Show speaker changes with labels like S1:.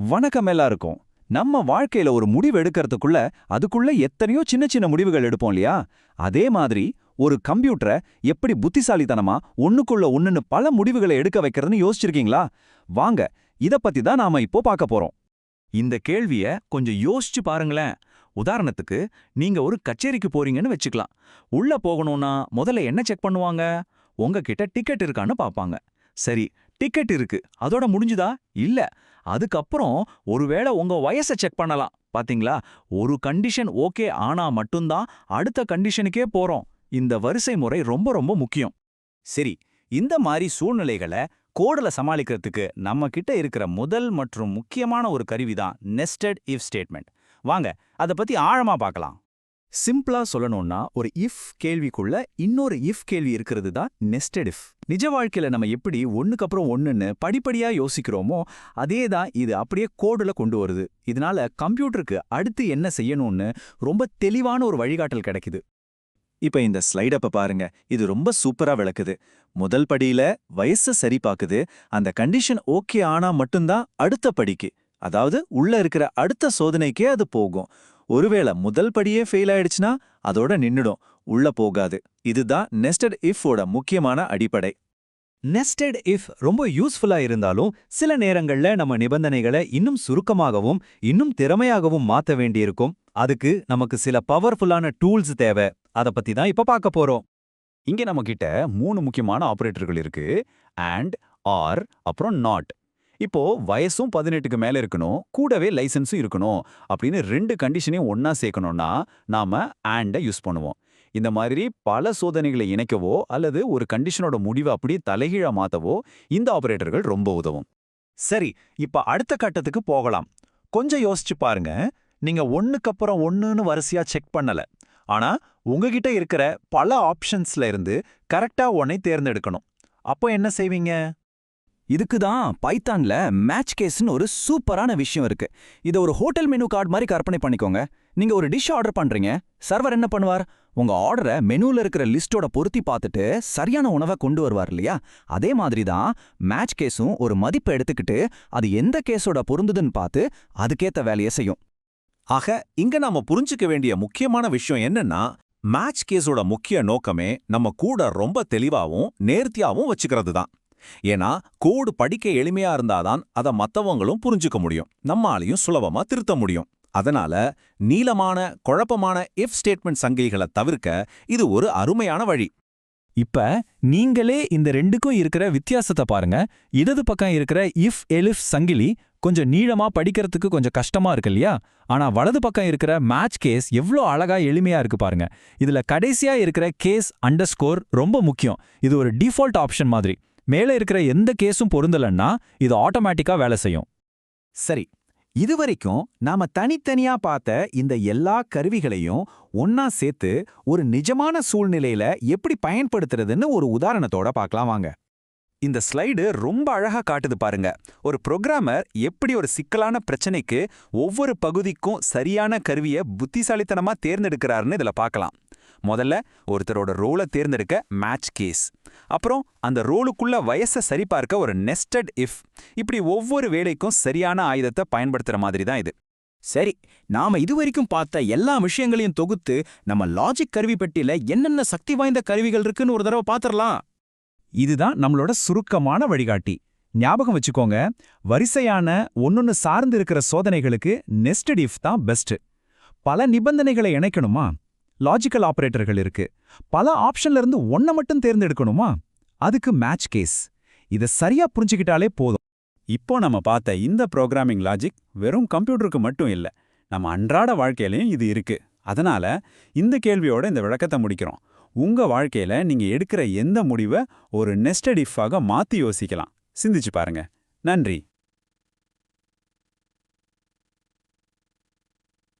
S1: வணக்கம் எல்லாருக்கும். நம்ம வாழ்க்கையில ஒரு முடிவு எடுக்கிறதுக்குள்ள அதுக்குள்ள எத்தனையோ சின்ன சின்ன முடிவுகள் எடுப்போம் இல்லையா? அதே மாதிரி ஒரு கம்ப்யூட்டரை எப்படி புத்திசாலித்தனமா ஒண்ணுக்குள்ள ஒண்ணுன்னு பல முடிவுகளை எடுக்க வைக்கிறதுன்னு யோசிச்சிருக்கீங்களா? வாங்க, இத பத்தி தான் நாம இப்போ பார்க்க போறோம். இந்த கேள்விய கொஞ்சம் யோசிச்சு பாருங்களேன். உதாரணத்துக்கு, நீங்க ஒரு கச்சேரிக்கு போறீங்கன்னு வச்சுக்கலாம். உள்ள போகணும்னா முதல்ல என்ன செக் பண்ணுவாங்க? உங்ககிட்ட டிக்கெட் இருக்கான்னு பாப்பாங்க. சரி, டிக்கெட் இருக்கு, அதோட முடிஞ்சுதா? இல்ல. அதுக்கப்புறம் ஒருவேளை உங்க வயசை செக் பண்ணலாம். பாத்தீங்களா? ஒரு கண்டிஷன் ஓகே ஆனா மட்டும்தான் அடுத்த கண்டிஷனுக்கே போறோம். இந்த வரிசை முறை ரொம்ப ரொம்ப முக்கியம்.
S2: சரி, இந்த மாதிரி சூழ்நிலைகளை கோடுல சமாளிக்கிறதுக்கு நம்ம கிட்ட இருக்கிற முதல் மற்றும் முக்கியமான ஒரு கருவி தான் நெஸ்டட் இஃப் ஸ்டேட்மெண்ட். வாங்க, அதை பத்தி ஆழமா பார்க்கலாம். சிம்பிளா சொல்லணும்னா, ஒரு இஃப் கேள்விக்குள்ள இன்னொரு இஃப் கேள்வி இருக்கிறது தான் நெஸ்டட் இஃப். நிஜ வாழ்க்கையில நம்ம எப்படி ஒண்ணுக்கு அப்புறம் ஒண்ணுன்னு படிப்படியா யோசிக்கிறோமோ அதே தான் இது அப்படியே கோடுல கொண்டு வருது. இதனால கம்ப்யூட்டருக்கு அடுத்து என்ன செய்யணும்னு ரொம்ப தெளிவான ஒரு வழிகாட்டல் கிடைக்குது.
S1: இப்ப இந்த ஸ்லைடப்ப பாருங்க. இது ரொம்ப சூப்பரா விளக்குது. முதல் படியில வயசு சரி பாக்குது. அந்த கண்டிஷன் ஓகே ஆனா மட்டும்தான் அடுத்த படிக்கு, அதாவது உள்ள இருக்கிற அடுத்த சோதனைக்கே அது போகும். ஒருவேளை முதல் படியே ஃபெயில் ஆயிடுச்சுன்னா அதோட நின்னுடும், உள்ள போகாது. இதுதான் நெஸ்டட் இஃப் ஓட முக்கியமான அடிப்படை.
S3: நெஸ்டட் இஃப் ரொம்ப யூஸ்ஃபுல்லா இருந்தாலும் சில நேரங்கள்ல நம்ம நிபந்தனைகளை இன்னும் சுருக்கமாகவும் இன்னும் திறமையாகவும் மாத்த வேண்டியிருக்கும். அதுக்கு நமக்கு சில பவர்ஃபுல்லான டூல்ஸ் தேவை. அத பத்தி தான் இப்ப பார்க்க போறோம்.
S2: இங்க நம்ம கிட்ட 3 முக்கியமான ஆபரேட்டர்கள் இருக்கு: அண்ட், ஆர், அப்புறம் நாட். இப்போ வயசும் 18க்கு மேல இருக்கணும், கூடவே லைசன்ஸும் இருக்கணும் அப்படின்னு 2 கண்டிஷனையும் ஒன்னா சேர்க்கணும்னா நாம அண்ட யூஸ் பண்ணுவோம். இந்த மாதிரி பல சோதனைகளை இணைக்கவோ அல்லது ஒரு கண்டிஷனோட முடிவை அப்படியே தலைகீழா மாத்தவோ இந்த ஆபரேட்டர்கள் ரொம்ப உதவும்.
S1: சரி, இப்ப அடுத்த கட்டத்துக்கு போகலாம். கொஞ்சம் யோசிச்சு பாருங்க. நீங்க ஒண்ணுக்கு அப்புறம் ஒண்ணுன்னு வரிசையா செக் பண்ணல. ஆனா உங்ககிட்ட இருக்கிற பல ஆப்ஷன்ஸ்ல இருந்து கரெக்டா ஒன்னை தேர்ந்தெடுக்கணும். அப்போ என்ன செய்வீங்க?
S3: இதுக்கு தான் பைத்தான்ல மேட்ச் கேஸ்னு ஒரு சூப்பரான விஷயம் இருக்கு. இத ஒரு ஹோட்டல் மெனு கார்டு மாதிரி கற்பனை பண்ணிக்கோங்க. நீங்க ஒரு டிஷ் ஆர்டர் பண்றீங்க. சர்வர் என்ன பண்ணுவார்? உங்க ஆர்டரை மெனுல இருக்கிற லிஸ்டோட பொருத்தி பார்த்துட்டு சரியான உணவை கொண்டு வருவார் இல்லையா? அதே மாதிரி தான் மேட்ச் கேஸும் ஒரு மதிப்பை எடுத்துக்கிட்டு அது எந்த கேஸோட பொருந்துதுன்னு பார்த்து அதுக்கேத்த வேலையை செய்யும்.
S1: ஆக, இங்க நாம புரிஞ்சுக்க வேண்டிய முக்கியமான விஷயம் என்னன்னா, மேட்ச் கேஸோட முக்கிய நோக்கமே நம்ம கூட ரொம்ப தெளிவாவும் நேர்த்தியாவும் வச்சுக்கிறது தான். ஏன்னா கோடு படிக்க எளிமையா இருந்தாதான் அதை மத்தவங்களும் புரிஞ்சுக்க முடியும், நம்மாலையும் சுலபமா திருத்த முடியும். அதனால நீளமான குழப்பமான இஃப் ஸ்டேட்மெண்ட் சங்கிலிகளை தவிர்க்க இது ஒரு அருமையான வழி.
S3: இப்ப நீங்களே இந்த ரெண்டுக்கும் இருக்கிற வித்தியாசத்தை பாருங்க. இடது பக்கம் இருக்கிற இஃப் எலிஃப் சங்கிலி கொஞ்சம் நீளமா படிக்கிறதுக்கு கொஞ்சம் கஷ்டமா இருக்கு இல்லையா? ஆனா வலது பக்கம் இருக்கிற மேட்ச் கேஸ் எவ்வளோ அழகா எளிமையா இருக்கு பாருங்க. இதுல கடைசியா இருக்கிற கேஸ் அண்டர்ஸ்கோர் ரொம்ப முக்கியம். இது ஒரு டிஃபால்ட் ஆப்ஷன் மாதிரி. மேலே இருக்கிற எந்த கேஸும் பொருந்தலன்னா இது ஆட்டோமேட்டிக்கா வேலை செய்யும்.
S2: சரி, இதுவரைக்கும் நாம தனித்தனியா பார்த்த இந்த எல்லா கருவிகளையும் ஒன்னா சேர்த்து ஒரு நிஜமான சூழ்நிலையில எப்படி பயன்படுத்துறதுன்னு ஒரு உதாரணத்தோட பார்க்கலாம் வாங்க.
S1: இந்த ஸ்லைடு ரொம்ப அழகா காட்டுது பாருங்க. ஒரு புரோகிராமர் எப்படி ஒரு சிக்கலான பிரச்சனைக்கு ஒவ்வொரு பகுதிக்கும் சரியான கருவியை புத்திசாலித்தனமா தேர்ந்தெடுக்கிறாருன்னு இதுல பார்க்கலாம். முதல்ல ஒருத்தரோட ரோலை தேர்ந்தெடுக்க மேட்ச் கேஸ், அப்புறம் அந்த ரோலுக்குள்ள வயசை சரிபார்க்க ஒரு நெஸ்டட் இஃப். இப்படி ஒவ்வொரு வேலைக்கும் சரியான ஆயுதத்தை பயன்படுத்துற மாதிரி தான் இது.
S2: சரி, நாம இதுவரைக்கும் பார்த்த எல்லா விஷயங்களையும் தொகுத்து நம்ம லாஜிக் கருவி பெட்டியில என்னென்ன சக்தி வாய்ந்த கருவிகள் இருக்குன்னு ஒரு தடவை பாத்திரலாம்.
S3: இதுதான் நம்மளோட சுருக்கமான வழிகாட்டி. ஞாபகம் வச்சுக்கோங்க, வரிசையான ஒன்னொன்னு சார்ந்து இருக்கிற சோதனைகளுக்கு நெஸ்டட் இஃப் தான் பெஸ்ட். பல நிபந்தனைகளை இணைக்கணுமா? லாஜிக்கல் ஆபரேட்டர்கள் இருக்கு. பல ஆப்ஷன்ல இருந்து ஒன்ன மட்டும் தேர்ந்தெடுக்கணுமா? அதுக்கு மேட்ச் கேஸ். இதை சரியா புரிஞ்சுக்கிட்டாலே போதும்.
S2: இப்போ நம்ம பார்த்த இந்த ப்ரோக்ராமிங் லாஜிக் வெறும் கம்ப்யூட்டருக்கு மட்டும் இல்லை, நம்ம அன்றாட வாழ்க்கையிலையும் இது இருக்கு. அதனால இந்த கேள்வியோட இந்த விளக்கத்தை முடிக்கிறோம். உங்க வாழ்க்கையில நீங்க எடுக்கிற எந்த முடிவை ஒரு நெஸ்டட் இஃபாக மாத்தி யோசிக்கலாம். சிந்திச்சு பாருங்க. நன்றி.